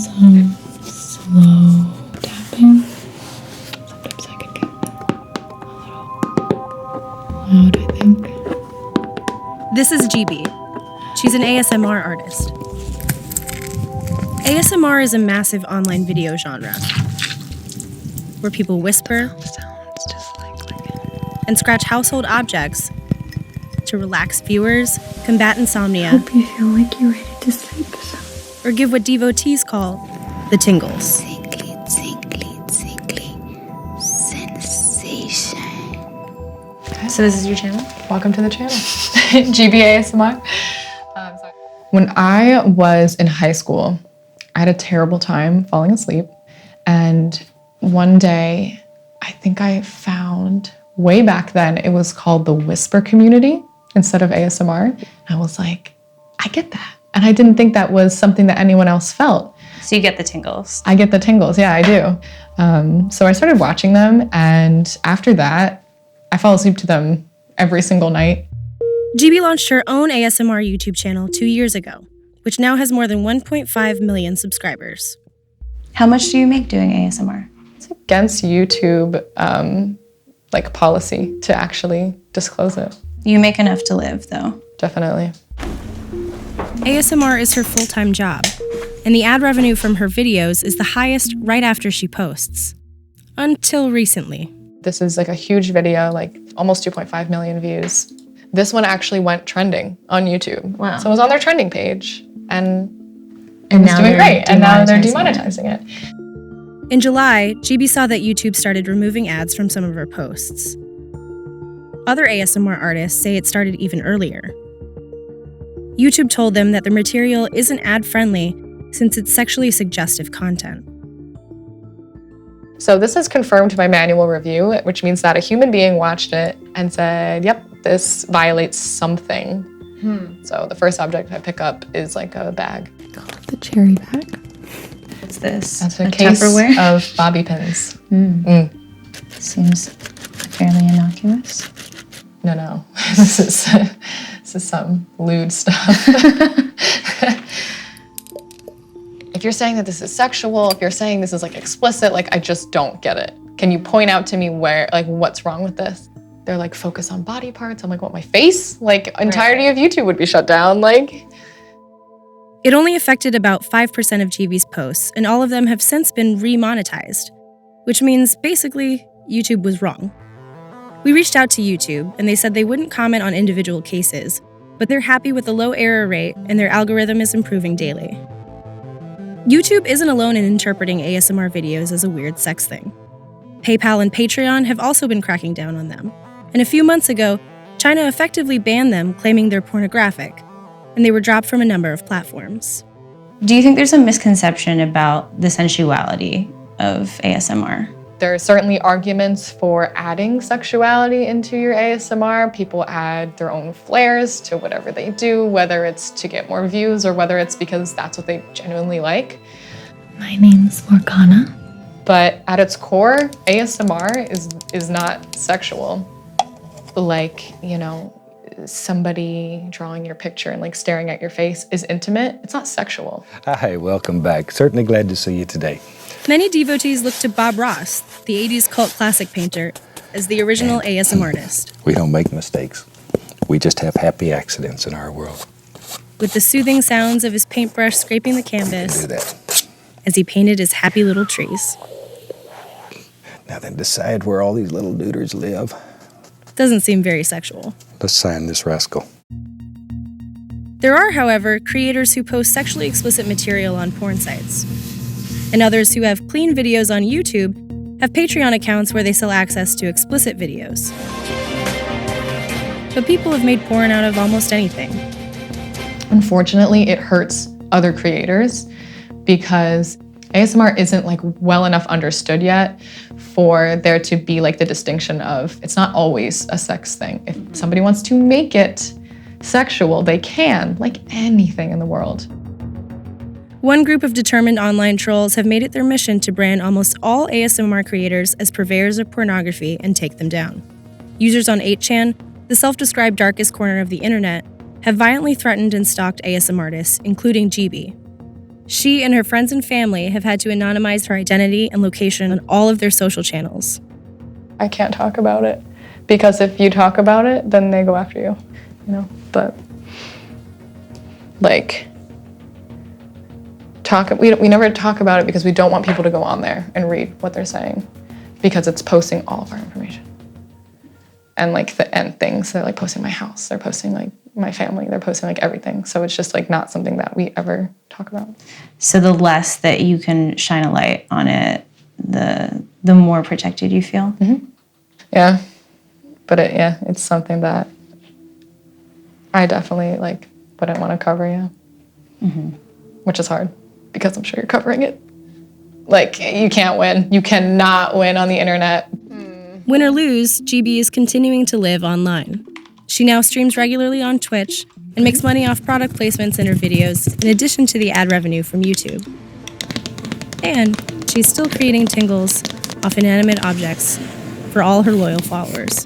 some slow tapping. Sometimes I can get a little loud, I think. This is Gibi. She's an ASMR artist. ASMR is a massive online video genre where people whisper Sounds just like clicking. and scratch household objects to relax viewers, combat insomnia, Hope you feel like you're ready to sleep. or give what devotees call the tingles. Tingly, tingly, tingly sensation. So this is your channel? Welcome to the channel. Gibi ASMR. Sorry. When I was in high school, I had a terrible time falling asleep. And one day, I think I found, way back then, it was called the whisper community instead of ASMR. I was like, I get that. And I didn't think that was something that anyone else felt. So you get the tingles. I get the tingles, yeah, I do. So I started watching them, and after that, I fell asleep to them every single night. Gibi launched her own ASMR YouTube channel 2 years ago, which now has more than 1.5 million subscribers. How much do you make doing ASMR? It's against YouTube policy to actually disclose it. You make enough to live, though. Definitely. ASMR is her full-time job, and the ad revenue from her videos is the highest right after she posts. Until recently. This is like a huge video, like almost 2.5 million views. This one actually went trending on YouTube. Wow. So it was on their trending page, and it And was now doing they're great. And now they're demonetizing demonetizing it. In July, Gibi saw that YouTube started removing ads from some of her posts. Other ASMR artists say it started even earlier. YouTube told them that their material isn't ad-friendly since it's sexually suggestive content. So this is confirmed by manual review, which means that a human being watched it and said, yep, this violates something. So the first object I pick up is like a bag. The cherry bag. What's this? That's a case Tupperware? of bobby pins. Seems fairly innocuous. No. This is some lewd stuff. If you're saying that this is sexual, if you're saying this is like explicit, like I just don't get it. Can you point out to me where, like, what's wrong with this? They're like, focus on body parts. I'm like, what, my face? Like, entirety of YouTube would be shut down. Like, It only affected about 5% of Gibi's posts, and all of them have since been remonetized, which means basically YouTube was wrong. We reached out to YouTube, and they said they wouldn't comment on individual cases, but they're happy with the low error rate and their algorithm is improving daily. YouTube isn't alone in interpreting ASMR videos as a weird sex thing. PayPal and Patreon have also been cracking down on them, and a few months ago, China effectively banned them, claiming they're pornographic, and they were dropped from a number of platforms. Do you think there's a misconception about the sensuality of ASMR? there are certainly arguments for adding sexuality into your ASMR. People add their own flares to whatever they do, whether it's to get more views or whether it's because that's what they genuinely like. My name's Morgana. But at its core, ASMR is not sexual. Like, you know, somebody drawing your picture and like staring at your face is intimate. It's not sexual. Hi, welcome back. Certainly glad to see you today. Many devotees look to Bob Ross, the 80s cult classic painter, as the original ASMR artist. We don't make mistakes. We just have happy accidents in our world. With the soothing sounds of his paintbrush scraping the canvas Do that. as he painted his happy little trees. Now then, decide where all these little duders live. Doesn't seem very sexual. Let's sign this rascal. There are, however, creators who post sexually explicit material on porn sites. And others who have clean videos on YouTube have Patreon accounts where they sell access to explicit videos. But people have made porn out of almost anything. Unfortunately, it hurts other creators because ASMR isn't like well enough understood yet for there to be like the distinction of it's not always a sex thing. If somebody wants to make it sexual, they can, like anything in the world. One group of determined online trolls have made it their mission to brand almost all ASMR creators as purveyors of pornography and take them down. Users on 8chan, the self-described darkest corner of the internet, have violently threatened and stalked ASMR artists, including Gibi. She and her friends and family have had to anonymize her identity and location on all of their social channels. I can't talk about it because if you talk about it, then they go after you, you know? But like, we never talk about it because we don't want people to go on there and read what they're saying because it's posting all of our information. And like the end things, they're like posting my house, they're posting like my family, they're posting like everything. So it's just like not something that we ever talk about. So the less that you can shine a light on it, the more protected you feel? Mm-hmm. Yeah, but it's something that I definitely like wouldn't want to cover, which is hard because I'm sure you're covering it. Like, you can't win. You cannot win on the internet. Win or lose, Gibi is continuing to live online. She now streams regularly on Twitch and makes money off product placements in her videos, in addition to the ad revenue from YouTube. And she's still creating tingles off inanimate objects for all her loyal followers.